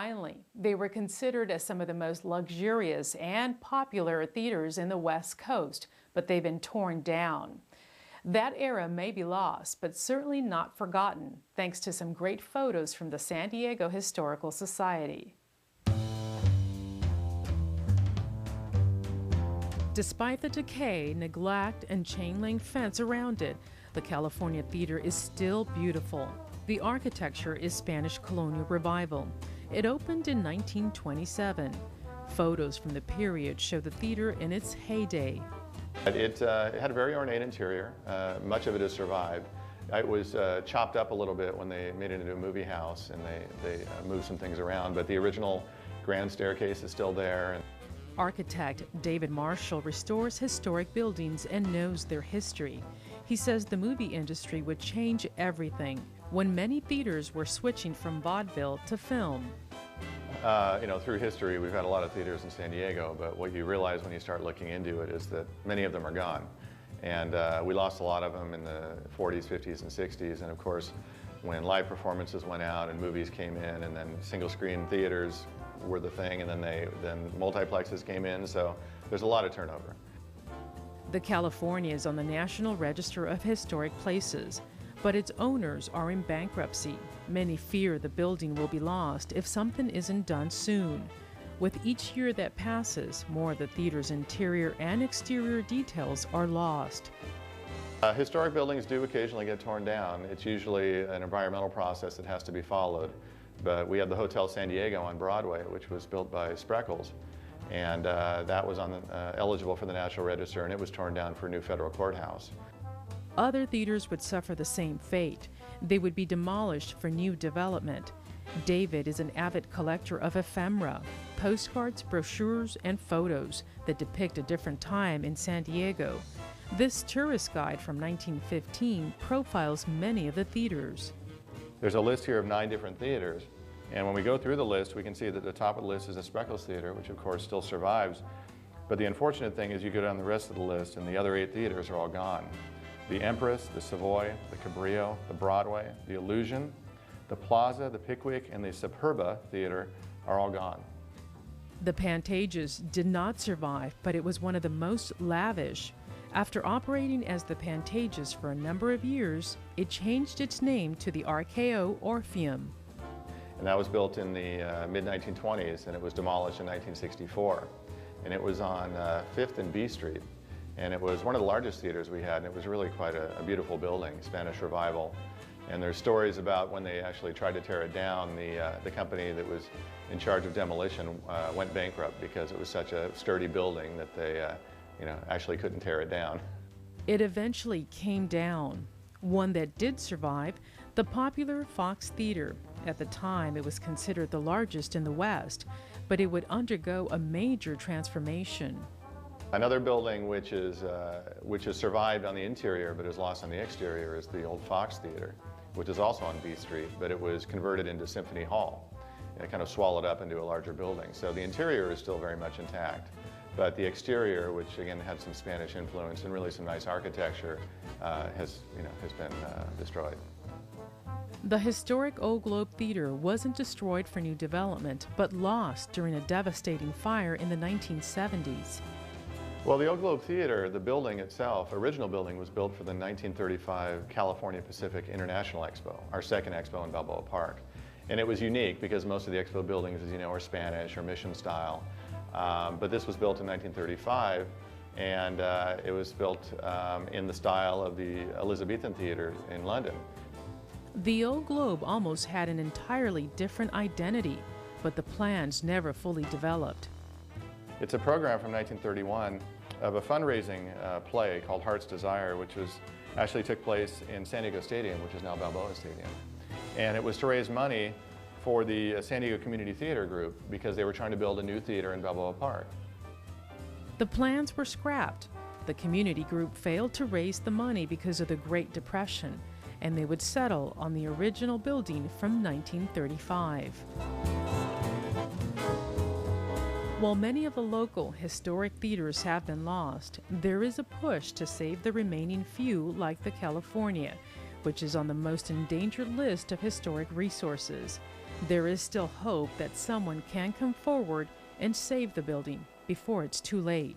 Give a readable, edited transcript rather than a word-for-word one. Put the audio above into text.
Finally, they were considered as some of the most luxurious and popular theaters in the West Coast, but they've been torn down. That era may be lost, but certainly not forgotten, thanks to some great photos from the San Diego Historical Society. Despite the decay, neglect, and chain-link fence around it, the California Theater is still beautiful. The architecture is Spanish colonial revival. It opened in 1927. Photos from the period show the theater in its heyday. It had a very ornate interior. Much of it has survived. It was chopped up a little bit when they made it into a movie house, and they moved some things around, but the original grand staircase is still there. Architect David Marshall restores historic buildings and knows their history. He says the movie industry would change everything when many theaters were switching from vaudeville to film. Through history, we've had a lot of theaters in San Diego, but what you realize when you start looking into it is that many of them are gone. And we lost a lot of them in the 40s, 50s, and 60s. And of course, when live performances went out and movies came in, and then single-screen theaters were the thing, and then multiplexes came in, so there's a lot of turnover. The California is on the National Register of Historic Places, but its owners are in bankruptcy. Many fear the building will be lost if something isn't done soon. With each year that passes, more of the theater's interior and exterior details are lost. Historic buildings do occasionally get torn down. It's usually an environmental process that has to be followed. But we have the Hotel San Diego on Broadway, which was built by Spreckels, and that was eligible for the National Register, and it was torn down for a new federal courthouse. Other theaters would suffer the same fate. They would be demolished for new development. David is an avid collector of ephemera, postcards, brochures, and photos that depict a different time in San Diego. This tourist guide from 1915 profiles many of the theaters. There's a list here of 9 different theaters, and when we go through the list, we can see that the top of the list is the Spreckels Theater, which of course still survives. But the unfortunate thing is you go down the rest of the list, and the other 8 theaters are all gone. The Empress, the Savoy, the Cabrillo, the Broadway, the Illusion, the Plaza, the Pickwick, and the Superba Theater are all gone. The Pantages did not survive, but it was one of the most lavish. After operating as the Pantages for a number of years, it changed its name to the RKO Orpheum. And that was built in the mid-1920s, and it was demolished in 1964. And it was on 5th and B Street. And it was one of the largest theaters we had, and it was really quite a beautiful building, Spanish Revival. And there's stories about when they actually tried to tear it down, the company that was in charge of demolition went bankrupt because it was such a sturdy building that they actually couldn't tear it down. It eventually came down. One that did survive, the popular Fox Theater. At the time, it was considered the largest in the West, but it would undergo a major transformation. Another building which has survived on the interior but is lost on the exterior is the old Fox Theater, which is also on B Street, but it was converted into Symphony Hall. And it kind of swallowed up into a larger building. So the interior is still very much intact, but the exterior, which again had some Spanish influence and really some nice architecture, has been destroyed. The historic Old Globe Theater wasn't destroyed for new development, but lost during a devastating fire in the 1970s. Well, the Old Globe Theater, the building itself, original building, was built for the 1935 California Pacific International Expo, our second expo in Balboa Park. And it was unique because most of the expo buildings, as you know, are Spanish or mission style. But this was built in 1935, and it was built in the style of the Elizabethan Theater in London. The Old Globe almost had an entirely different identity, but the plans never fully developed. It's a program from 1931 of a fundraising play called Heart's Desire, which actually took place in San Diego Stadium, which is now Balboa Stadium. And it was to raise money for the San Diego Community Theater Group because they were trying to build a new theater in Balboa Park. The plans were scrapped. The community group failed to raise the money because of the Great Depression, and they would settle on the original building from 1935. While many of the local historic theaters have been lost, there is a push to save the remaining few, like the California, which is on the most endangered list of historic resources. There is still hope that someone can come forward and save the building before it's too late.